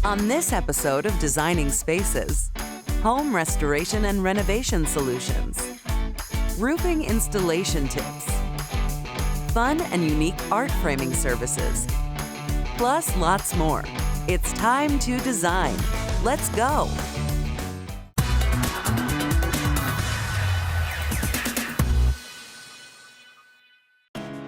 On this episode of Designing Spaces, home restoration and renovation solutions, roofing installation tips, fun and unique art framing services, plus lots more. It's time to design. Let's go.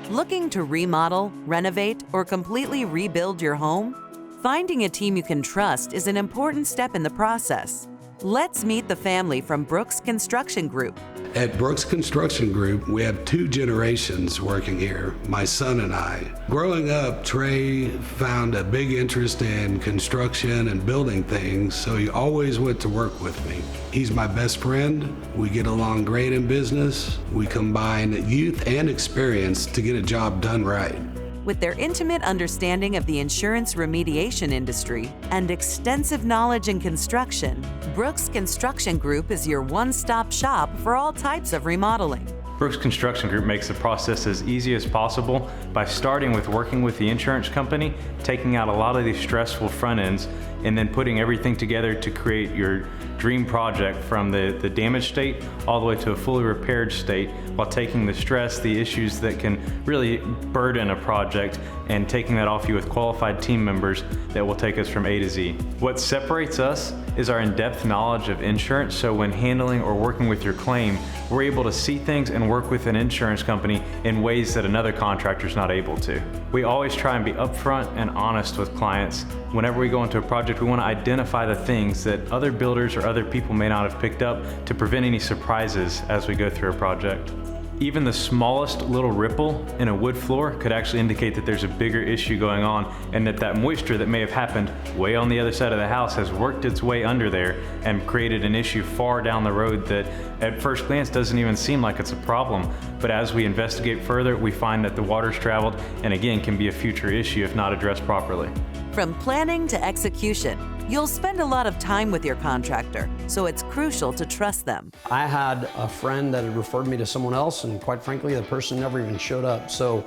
Looking to remodel, renovate, or completely rebuild your home? Finding a team you can trust is an important step in the process. Let's meet the family from Brooks Construction Group. At Brooks Construction Group, we have 2 generations working here, my son and I. Growing up, Trey found a big interest in construction and building things, so he always went to work with me. He's my best friend. We get along great in business. We combine youth and experience to get a job done right. With their intimate understanding of the insurance remediation industry and extensive knowledge in construction, Brooks Construction Group is your one-stop shop for all types of remodeling. Brooks Construction Group makes the process as easy as possible by starting with working with the insurance company, taking out a lot of these stressful front ends, and then putting everything together to create your dream project from the damaged state all the way to a fully repaired state, while taking the stress, the issues that can really burden a project, and taking that off you with qualified team members that will take us from A to Z. What separates us is our in-depth knowledge of insurance, so when handling or working with your claim, we're able to see things and work with an insurance company in ways that another contractor's not able to. We always try and be upfront and honest with clients. Whenever we go into a project, we want to identify the things that other builders or other people may not have picked up to prevent any surprises as we go through a project. Even the smallest little ripple in a wood floor could actually indicate that there's a bigger issue going on, and that moisture that may have happened way on the other side of the house has worked its way under there and created an issue far down the road that at first glance doesn't even seem like it's a problem. But as we investigate further, we find that the water's traveled and again can be a future issue if not addressed properly. From planning to execution, you'll spend a lot of time with your contractor, so it's crucial to trust them. I had a friend that had referred me to someone else, and quite frankly, the person never even showed up. So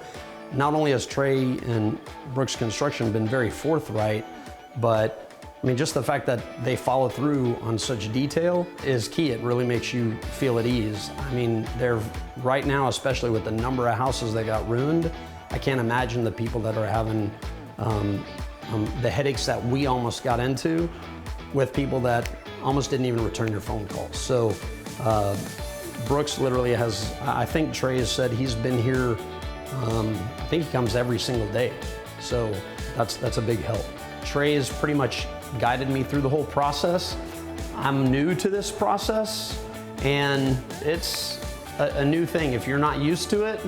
not only has Trey and Brooks Construction been very forthright, but I mean, just the fact that they follow through on such detail is key. It really makes you feel at ease. I mean, they're right now, especially with the number of houses that got ruined, I can't imagine the people that are having the headaches that we almost got into with people that almost didn't even return your phone calls. So Brooks literally has, I think Trey has said he's been here, I think he comes every single day. So that's a big help. Trey has pretty much guided me through the whole process. I'm new to this process, and it's a new thing. If you're not used to it,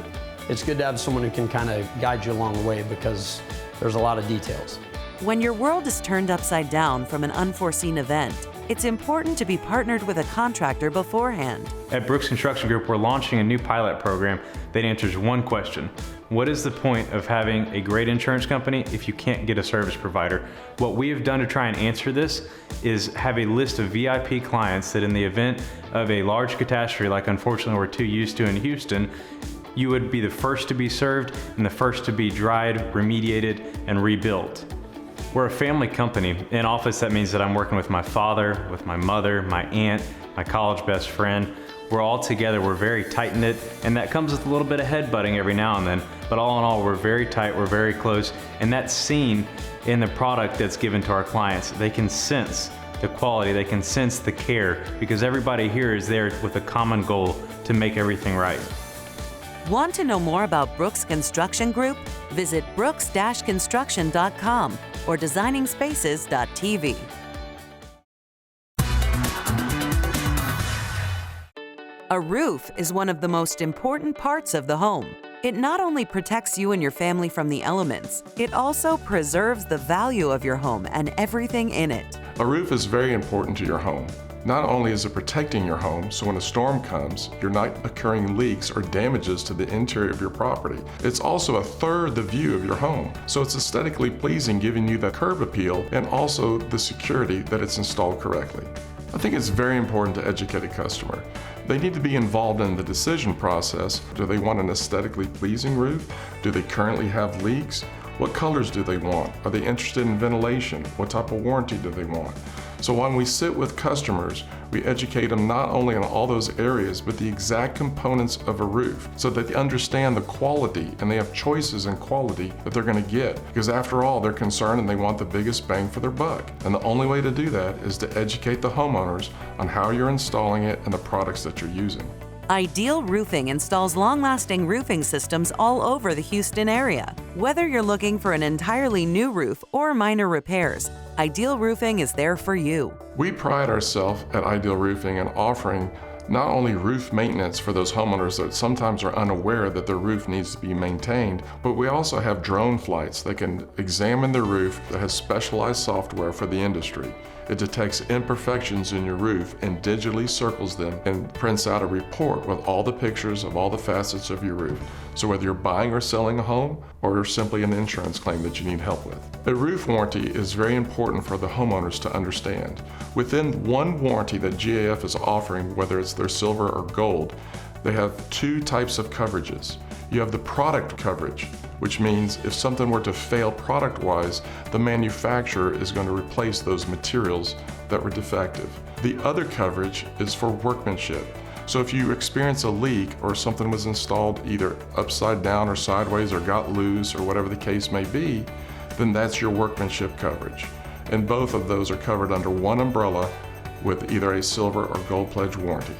it's good to have someone who can kind of guide you along the way, because there's a lot of details. When your world is turned upside down from an unforeseen event, it's important to be partnered with a contractor beforehand. At Brooks Construction Group, we're launching a new pilot program that answers one question. What is the point of having a great insurance company if you can't get a service provider? What we have done to try and answer this is have a list of VIP clients that in the event of a large catastrophe, like unfortunately we're too used to in Houston, you would be the first to be served and the first to be dried, remediated, and rebuilt. We're a family company. In office, that means that I'm working with my father, with my mother, my aunt, my college best friend. We're all together, we're very tight-knit, and that comes with a little bit of headbutting every now and then. But all in all, we're very tight, we're very close, and that's seen in the product that's given to our clients. They can sense the quality, they can sense the care, because everybody here is there with a common goal to make everything right. Want to know more about Brooks Construction Group? Visit brooks-construction.com or designingspaces.tv. A roof is one of the most important parts of the home. It not only protects you and your family from the elements, it also preserves the value of your home and everything in it. A roof is very important to your home. Not only is it protecting your home, so when a storm comes, you're not occurring leaks or damages to the interior of your property. It's also a third the view of your home, so it's aesthetically pleasing, giving you the curb appeal and also the security that it's installed correctly. I think it's very important to educate a customer. They need to be involved in the decision process. Do they want an aesthetically pleasing roof? Do they currently have leaks? What colors do they want? Are they interested in ventilation? What type of warranty do they want? So when we sit with customers, we educate them not only on all those areas, but the exact components of a roof so that they understand the quality and they have choices in quality that they're going to get. Because after all, they're concerned and they want the biggest bang for their buck. And the only way to do that is to educate the homeowners on how you're installing it and the products that you're using. Ideal Roofing installs long-lasting roofing systems all over the Houston area. Whether you're looking for an entirely new roof or minor repairs, Ideal Roofing is there for you. We pride ourselves at Ideal Roofing in offering not only roof maintenance for those homeowners that sometimes are unaware that their roof needs to be maintained, but we also have drone flights that can examine their roof that has specialized software for the industry. It detects imperfections in your roof and digitally circles them and prints out a report with all the pictures of all the facets of your roof. So whether you're buying or selling a home or simply an insurance claim that you need help with. A roof warranty is very important for the homeowners to understand. Within one warranty that GAF is offering, whether it's their silver or gold, they have two types of coverages. You have the product coverage, which means if something were to fail product-wise, the manufacturer is going to replace those materials that were defective. The other coverage is for workmanship. So if you experience a leak or something was installed either upside down or sideways or got loose or whatever the case may be, then that's your workmanship coverage. And both of those are covered under one umbrella with either a silver or gold pledge warranty.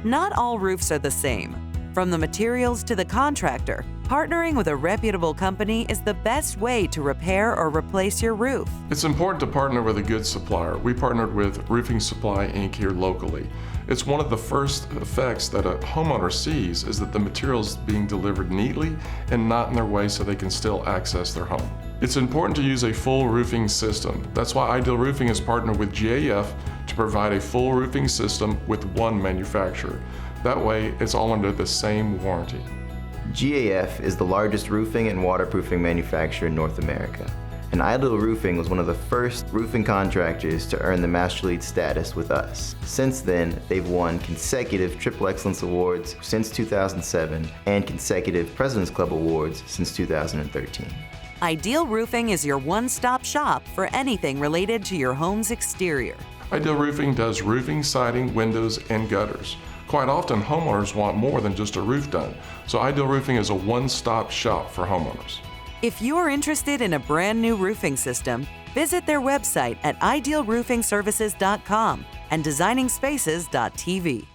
Not all roofs are the same. From the materials to the contractor, partnering with a reputable company is the best way to repair or replace your roof. It's important to partner with a good supplier. We partnered with Roofing Supply Inc. here locally. It's one of the first effects that a homeowner sees is that the materials being delivered neatly and not in their way so they can still access their home. It's important to use a full roofing system. That's why Ideal Roofing has partnered with GAF to provide a full roofing system with one manufacturer. That way, it's all under the same warranty. GAF is the largest roofing and waterproofing manufacturer in North America, and Ideal Roofing was one of the first roofing contractors to earn the Master Lead status with us. Since then, they've won consecutive Triple Excellence Awards since 2007 and consecutive President's Club Awards since 2013. Ideal Roofing is your one-stop shop for anything related to your home's exterior. Ideal Roofing does roofing, siding, windows, and gutters. Quite often, homeowners want more than just a roof done, so Ideal Roofing is a one-stop shop for homeowners. If you're interested in a brand new roofing system, visit their website at idealroofingservices.com and designingspaces.tv.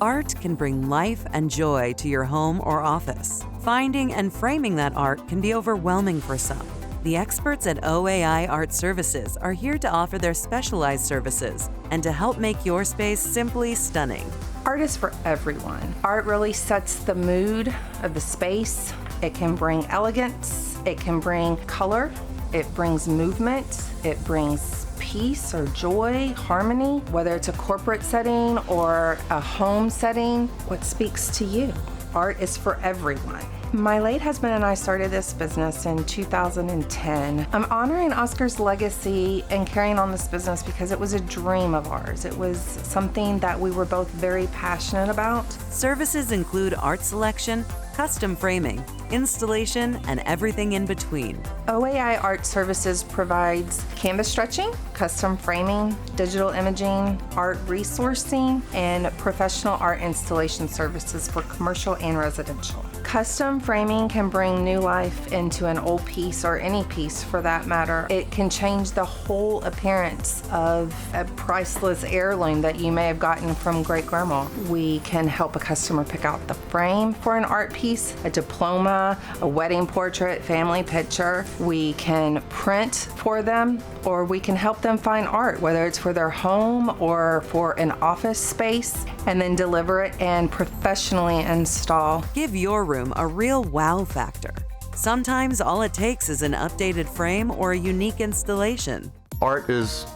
Art can bring life and joy to your home or office. Finding and framing that art can be overwhelming for some. The experts at OAI Art Services are here to offer their specialized services and to help make your space simply stunning. Art is for everyone. Art really sets the mood of the space. It can bring elegance, it can bring color, it brings movement, it brings peace or joy, harmony, whether it's a corporate setting or a home setting. What speaks to you? Art is for everyone. My late husband and I started this business in 2010. I'm honoring Oscar's legacy and carrying on this business because it was a dream of ours. It was something that we were both very passionate about. Services include art selection, custom framing, installation, and everything in between. OAI Art Services provides canvas stretching, custom framing, digital imaging, art resourcing, and professional art installation services for commercial and residential. Custom framing can bring new life into an old piece or any piece for that matter. It can change the whole appearance of a priceless heirloom that you may have gotten from great grandma. We can help a customer pick out the frame for an art piece, a diploma, a wedding portrait, family picture. We can print for them, or we can help them find art, whether it's for their home or for an office space, and then deliver it and professionally install. Give your room a real wow factor. Sometimes all it takes is an updated frame or a unique installation. Art is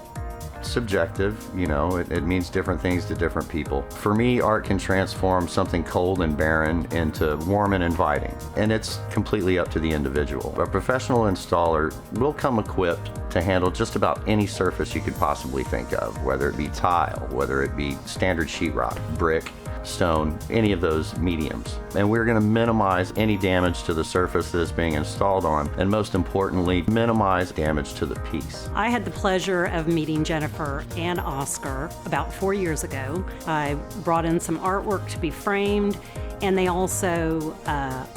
subjective, it means different things to different people. For me, art can transform something cold and barren into warm and inviting, and it's completely up to the individual. A professional installer will come equipped to handle just about any surface you could possibly think of, whether it be tile, whether it be standard sheetrock, brick, stone, any of those mediums. And we're going to minimize any damage to the surface that it's being installed on, and most importantly, minimize damage to the piece. I had the pleasure of meeting Jennifer and Oscar about 4 years ago. I brought in some artwork to be framed, and they also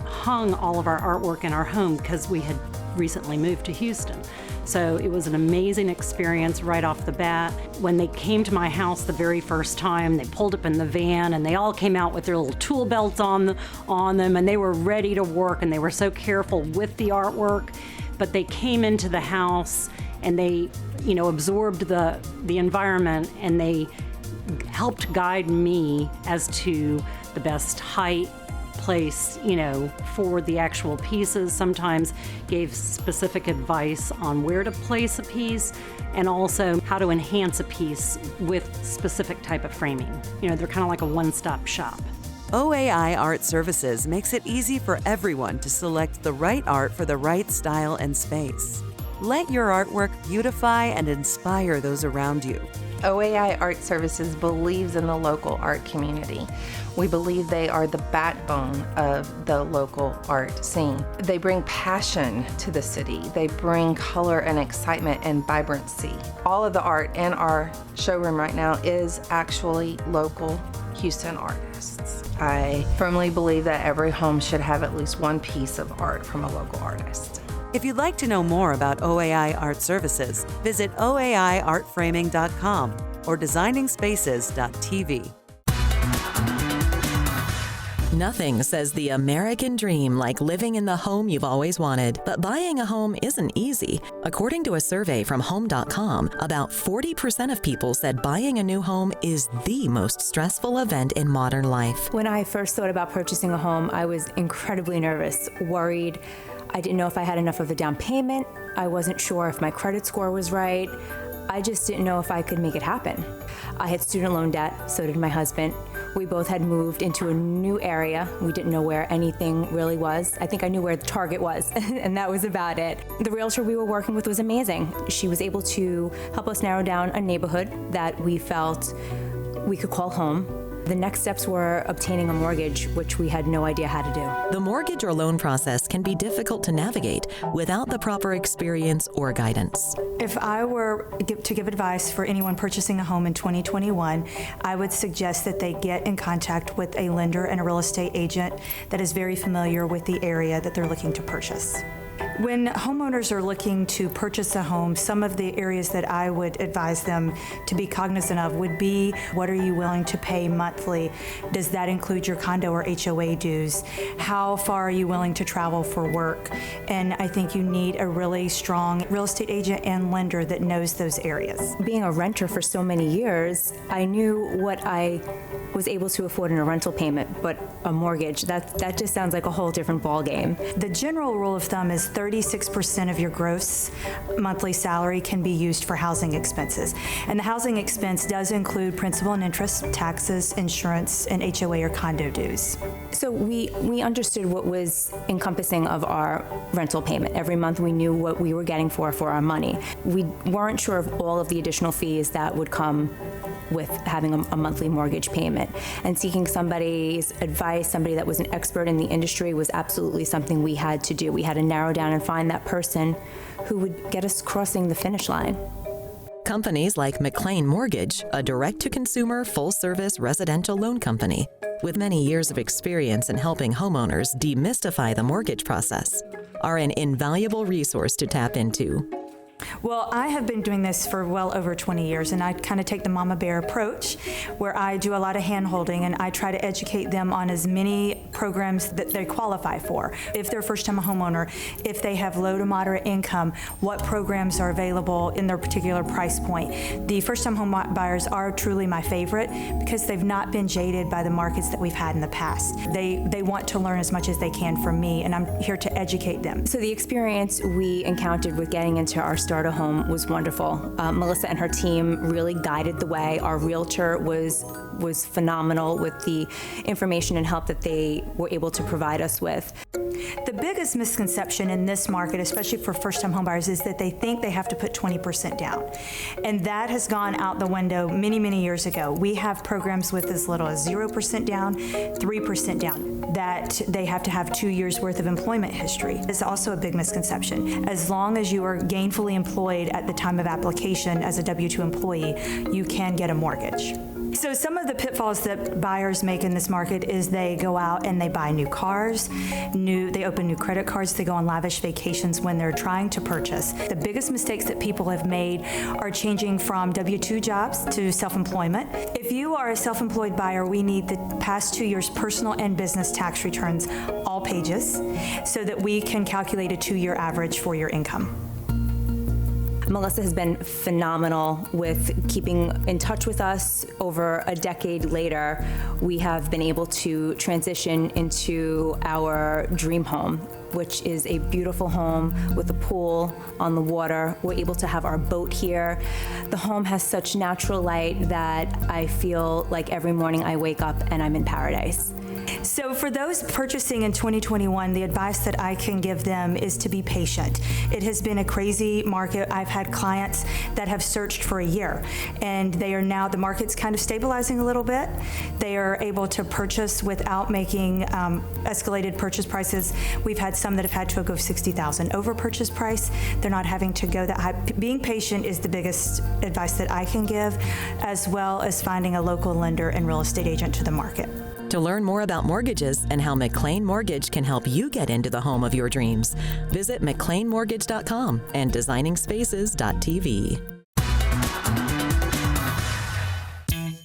hung all of our artwork in our home because we had recently moved to Houston. So it was an amazing experience right off the bat. When they came to my house the very first time, they pulled up in the van and they all came out with their little tool belts on them, and they were ready to work, and they were so careful with the artwork. But they came into the house and they, absorbed the environment, and they helped guide me as to the best height, place, for the actual pieces. Sometimes gave specific advice on where to place a piece, and also how to enhance a piece with specific type of framing. They're kind of like a one-stop shop. OAI Art Services makes it easy for everyone to select the right art for the right style and space. Let your artwork beautify and inspire those around you. OAI Art Services believes in the local art community. We believe they are the backbone of the local art scene. They bring passion to the city. They bring color and excitement and vibrancy. All of the art in our showroom right now is actually local Houston artists. I firmly believe that every home should have at least one piece of art from a local artist. If you'd like to know more about OAI Art Services, visit oaiartframing.com or designingspaces.tv. Nothing says the American dream like living in the home you've always wanted, but buying a home isn't easy. According to a survey from Home.com, about 40% of people said buying a new home is the most stressful event in modern life. When I first thought about purchasing a home, I was incredibly nervous, worried. I didn't know if I had enough of a down payment. I wasn't sure if my credit score was right. I just didn't know if I could make it happen. I had student loan debt, so did my husband. We both had moved into a new area. We didn't know where anything really was. I think I knew where the Target was, and that was about it. The realtor we were working with was amazing. She was able to help us narrow down a neighborhood that we felt we could call home. The next steps were obtaining a mortgage, which we had no idea how to do. The mortgage or loan process can be difficult to navigate without the proper experience or guidance. If I were to give advice for anyone purchasing a home in 2021, I would suggest that they get in contact with a lender and a real estate agent that is very familiar with the area that they're looking to purchase. When homeowners are looking to purchase a home, some of the areas that I would advise them to be cognizant of would be, what are you willing to pay monthly? Does that include your condo or HOA dues? How far are you willing to travel for work? And I think you need a really strong real estate agent and lender that knows those areas. Being a renter for so many years, I knew what I was able to afford in a rental payment, but a mortgage, that just sounds like a whole different ballgame. The general rule of thumb is 36% of your gross monthly salary can be used for housing expenses. And the housing expense does include principal and interest, taxes, insurance, and HOA or condo dues. So we understood what was encompassing of our rental payment. Every month we knew what we were getting for our money. We weren't sure of all of the additional fees that would come with having a monthly mortgage payment. And seeking somebody's advice, somebody that was an expert in the industry, was absolutely something we had to do. We had to narrow down and find that person who would get us crossing the finish line. Companies like McLean Mortgage, a direct-to-consumer, full-service residential loan company, with many years of experience in helping homeowners demystify the mortgage process, are an invaluable resource to tap into. Well, I have been doing this for well over 20 years, and I kind of take the mama bear approach, where I do a lot of hand-holding, and I try to educate them on as many programs that they qualify for. If they're a first-time homeowner, if they have low to moderate income, what programs are available in their particular price point. The first-time home buyers are truly my favorite because they've not been jaded by the markets that we've had in the past. They want to learn as much as they can from me, and I'm here to educate them. So the experience we encountered with getting into our starter home was wonderful. Melissa and her team really guided the way. Our realtor was was phenomenal with the information and help that they were able to provide us with. The biggest misconception in this market, especially for first-time homebuyers, is that they think they have to put 20% down. And that has gone out the window many, many years ago. We have programs with as little as 0% down, 3% down, that they have to have 2 years worth of employment history. It's also a big misconception. As long as you are gainfully employed at the time of application as a W-2 employee, you can get a mortgage. So some of the pitfalls that buyers make in this market is they go out and they buy new cars, they open new credit cards, they go on lavish vacations when they're trying to purchase. The biggest mistakes that people have made are changing from W-2 jobs to self-employment. If you are a self-employed buyer, we need the past 2 years' personal and business tax returns, all pages, so that we can calculate a 2-year average for your income. Melissa has been phenomenal with keeping in touch with us. Over a decade later, we have been able to transition into our dream home, which is a beautiful home with a pool on the water. We're able to have our boat here. The home has such natural light that I feel like every morning I wake up and I'm in paradise. So for those purchasing in 2021, the advice that I can give them is to be patient. It has been a crazy market. I've had clients that have searched for a year, and they are now, the market's kind of stabilizing a little bit. They are able to purchase without making escalated purchase prices. We've had some that have had to go $60,000 over purchase price. They're not having to go that high. Being patient is the biggest advice that I can give, as well as finding a local lender and real estate agent to the market. To learn more about mortgages and how McLean Mortgage can help you get into the home of your dreams, visit McLeanMortgage.com and Designingspaces.tv.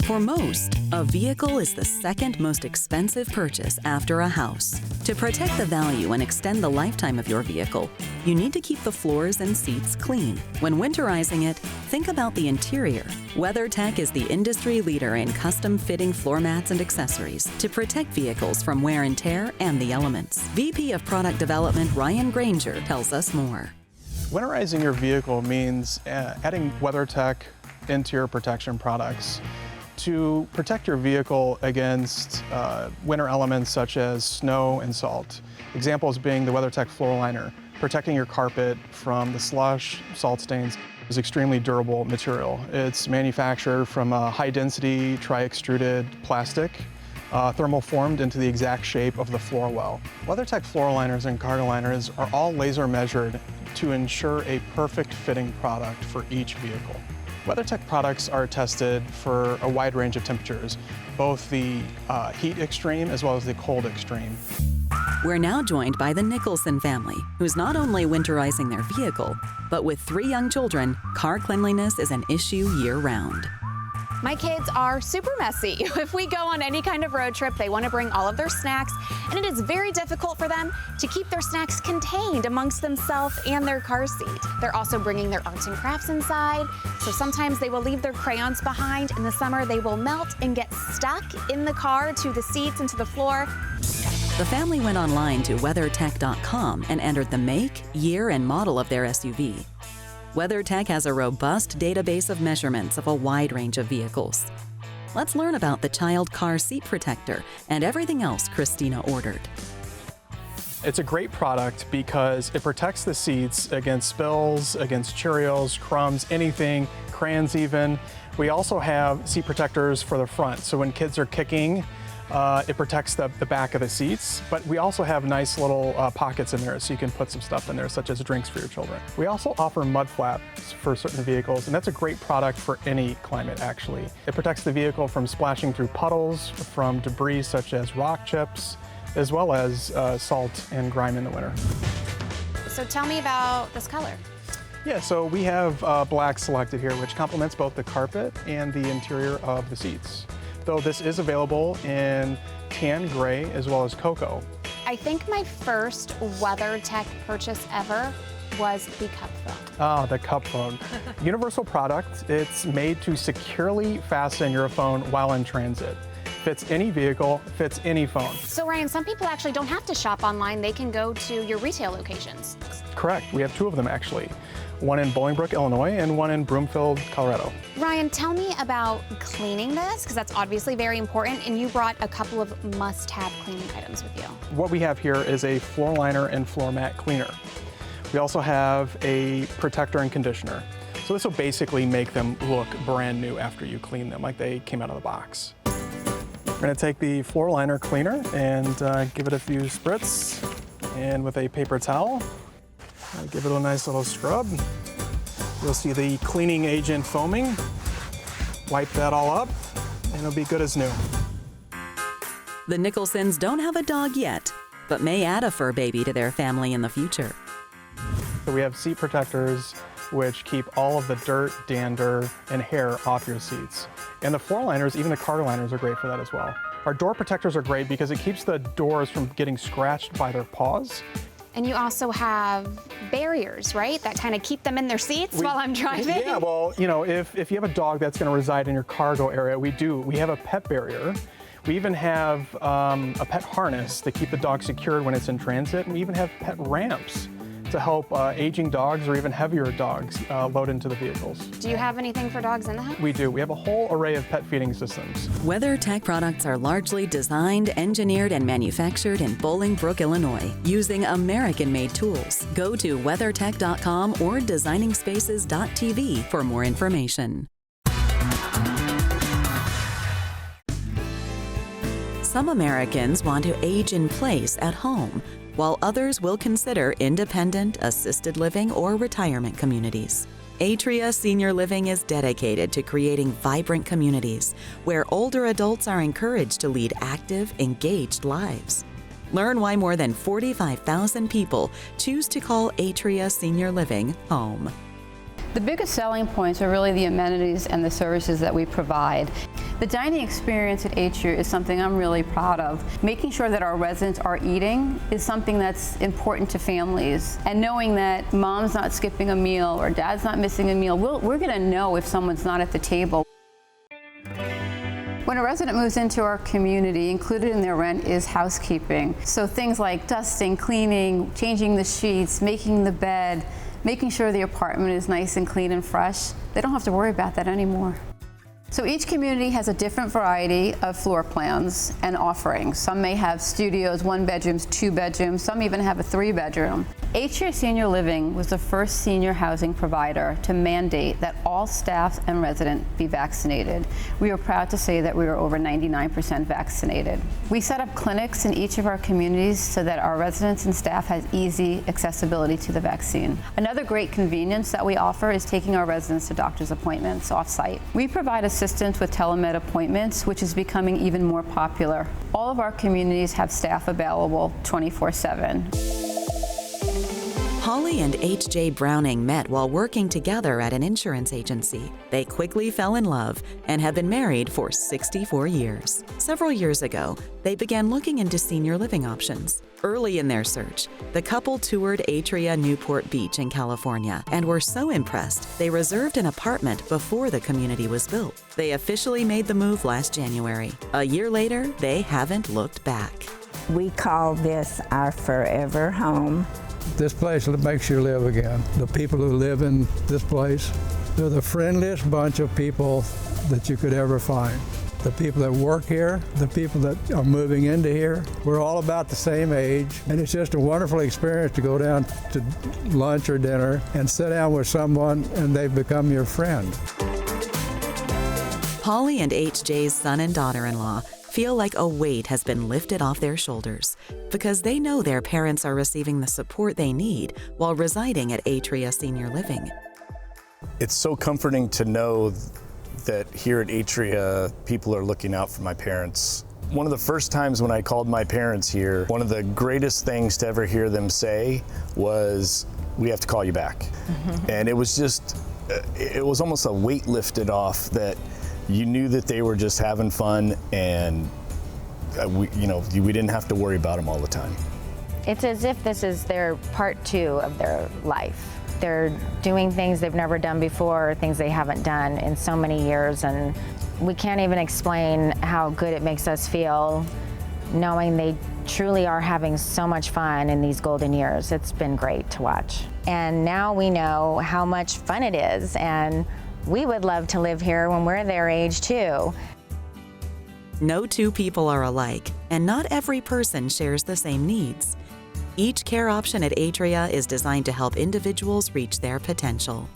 For most, a vehicle is the second most expensive purchase after a house. To protect the value and extend the lifetime of your vehicle, you need to keep the floors and seats clean. When winterizing it, think about the interior. WeatherTech is the industry leader in custom fitting floor mats and accessories to protect vehicles from wear and tear and the elements. VP of Product Development Ryan Granger tells us more. Winterizing your vehicle means adding WeatherTech interior protection products to protect your vehicle against winter elements such as snow and salt. Examples being the WeatherTech floor liner, protecting your carpet from the slush, salt stains. It's extremely durable material. It's manufactured from a high-density tri-extruded plastic, thermal formed into the exact shape of the floor well. WeatherTech floor liners and cargo liners are all laser measured to ensure a perfect fitting product for each vehicle. WeatherTech products are tested for a wide range of temperatures, both the heat extreme as well as the cold extreme. We're now joined by the Nicholson family, who's not only winterizing their vehicle, but with 3 young children, car cleanliness is an issue year-round. My kids are super messy. If we go on any kind of road trip, they want to bring all of their snacks, and it is very difficult for them to keep their snacks contained amongst themselves and their car seat. They're also bringing their arts and crafts inside, so sometimes they will leave their crayons behind. In the summer, they will melt and get stuck in the car to the seats and to the floor. The family went online to WeatherTech.com and entered the make, year, and model of their SUV. WeatherTech has a robust database of measurements of a wide range of vehicles. Let's learn about the child car seat protector and everything else Christina ordered. It's a great product because it protects the seats against spills, against Cheerios, crumbs, anything, crayons even. We also have seat protectors for the front, so when kids are kicking, it protects the back of the seats, but we also have nice little pockets in there so you can put some stuff in there, such as drinks for your children. We also offer mud flaps for certain vehicles, and that's a great product for any climate, actually. It protects the vehicle from splashing through puddles, from debris such as rock chips, as well as salt and grime in the winter. So tell me about this color. Yeah, so we have black selected here, which complements both the carpet and the interior of the seats. Though this is available in tan gray as well as cocoa. I think my first WeatherTech purchase ever was the cup phone. Ah, the cup phone. Universal product. It's made to securely fasten your phone while in transit. Fits any vehicle, fits any phone. So Ryan, some people actually don't have to shop online. They can go to your retail locations. Correct. We have 2 of them actually. one in Bolingbrook, Illinois, and one in Broomfield, Colorado. Ryan, tell me about cleaning this, because that's obviously very important, and you brought a couple of must-have cleaning items with you. What we have here is a floor liner and floor mat cleaner. We also have a protector and conditioner. So this will basically make them look brand new after you clean them, like they came out of the box. We're gonna take the floor liner cleaner and give it a few spritz, and with a paper towel, give it a nice little scrub. You'll see the cleaning agent foaming. Wipe that all up, and it'll be good as new. The Nicholsons don't have a dog yet, but may add a fur baby to their family in the future. So we have seat protectors, which keep all of the dirt, dander, and hair off your seats. And the floor liners, even the car liners, are great for that as well. Our door protectors are great because it keeps the doors from getting scratched by their paws. And you also have barriers, right? That kind of keep them in their seats while I'm driving. Yeah, well, you know, if you have a dog that's going to reside in your cargo area, we have a pet barrier. We even have a pet harness to keep the dog secured when it's in transit, and we even have pet ramps to help aging dogs or even heavier dogs load into the vehicles. Do you have anything for dogs in the house? We do. We have a whole array of pet feeding systems. WeatherTech products are largely designed, engineered, and manufactured in Bolingbrook, Illinois, using American-made tools. Go to weathertech.com or designingspaces.tv for more information. Some Americans want to age in place at home, while others will consider independent, assisted living, or retirement communities. Atria Senior Living is dedicated to creating vibrant communities where older adults are encouraged to lead active, engaged lives. Learn why more than 45,000 people choose to call Atria Senior Living home. The biggest selling points are really the amenities and the services that we provide. The dining experience at Atria is something I'm really proud of. Making sure that our residents are eating is something that's important to families. And knowing that mom's not skipping a meal or dad's not missing a meal, we're gonna know if someone's not at the table. When a resident moves into our community, included in their rent is housekeeping. So things like dusting, cleaning, changing the sheets, making the bed, making sure the apartment is nice and clean and fresh. They don't have to worry about that anymore. So each community has a different variety of floor plans and offerings. Some may have studios, 1 bedrooms, 2 bedrooms, some even have a 3 bedroom. Atria Senior Living was the first senior housing provider to mandate that all staff and residents be vaccinated. We are proud to say that we are over 99% vaccinated. We set up clinics in each of our communities so that our residents and staff has easy accessibility to the vaccine. Another great convenience that we offer is taking our residents to doctor's appointments off-site. We provide assistance with telemed appointments, which is becoming even more popular. All of our communities have staff available 24/7. Holly and H.J. Browning met while working together at an insurance agency. They quickly fell in love and have been married for 64 years. Several years ago, they began looking into senior living options. Early in their search, the couple toured Atria Newport Beach in California and were so impressed they reserved an apartment before the community was built. They officially made the move last January. A year later, they haven't looked back. We call this our forever home. This place makes you live again. The people who live in this place, they're the friendliest bunch of people that you could ever find. The people that work here, the people that are moving into here, we're all about the same age, and it's just a wonderful experience to go down to lunch or dinner and sit down with someone and they become your friend. Holly and H.J.'s son and daughter-in-law feel like a weight has been lifted off their shoulders because they know their parents are receiving the support they need while residing at Atria Senior Living. It's so comforting to know that here at Atria, people are looking out for my parents. One of the first times when I called my parents here, one of the greatest things to ever hear them say was, "We have to call you back." And it was just, it was almost a weight lifted off that you knew that they were just having fun and we didn't have to worry about them all the time. It's as if this is their part 2 of their life. They're doing things they've never done before, things they haven't done in so many years, and we can't even explain how good it makes us feel knowing they truly are having so much fun in these golden years. It's been great to watch. And now we know how much fun it is, and we would love to live here when we're their age too. No two people are alike, and not every person shares the same needs. Each care option at Atria is designed to help individuals reach their potential.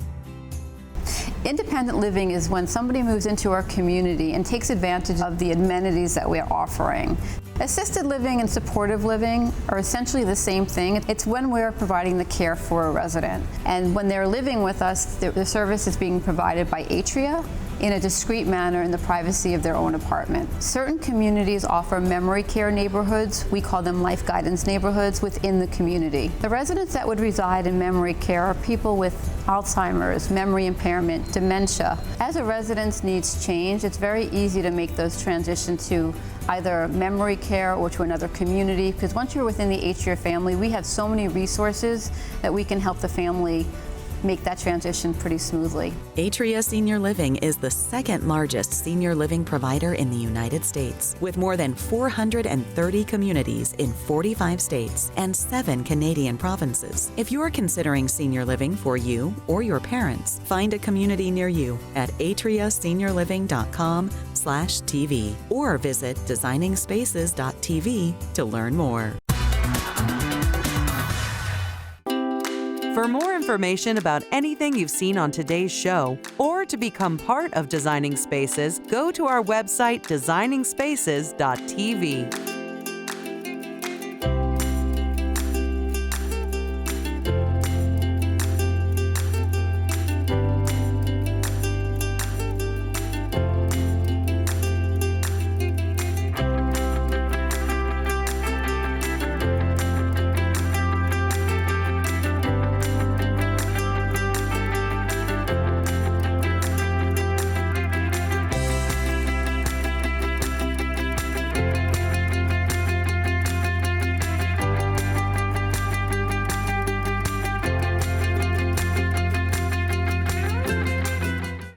Independent living is when somebody moves into our community and takes advantage of the amenities that we're offering. Assisted living and supportive living are essentially the same thing. It's when we're providing the care for a resident. And when they're living with us, the service is being provided by Atria in a discreet manner in the privacy of their own apartment. Certain communities offer memory care neighborhoods. We call them life guidance neighborhoods within the community. The residents that would reside in memory care are people with Alzheimer's, memory impairment, dementia. As a resident's needs change, it's very easy to make those transitions to either memory care or to another community, because once you're within the Atria family, we have so many resources that we can help the family make that transition pretty smoothly. Atria Senior Living is the second largest senior living provider in the United States, with more than 430 communities in 45 states and 7 Canadian provinces. If you're considering senior living for you or your parents, find a community near you at atriaseniorliving.com/TV or visit designingspaces.tv to learn more. For more information about anything you've seen on today's show, or to become part of Designing Spaces, go to our website designingspaces.tv.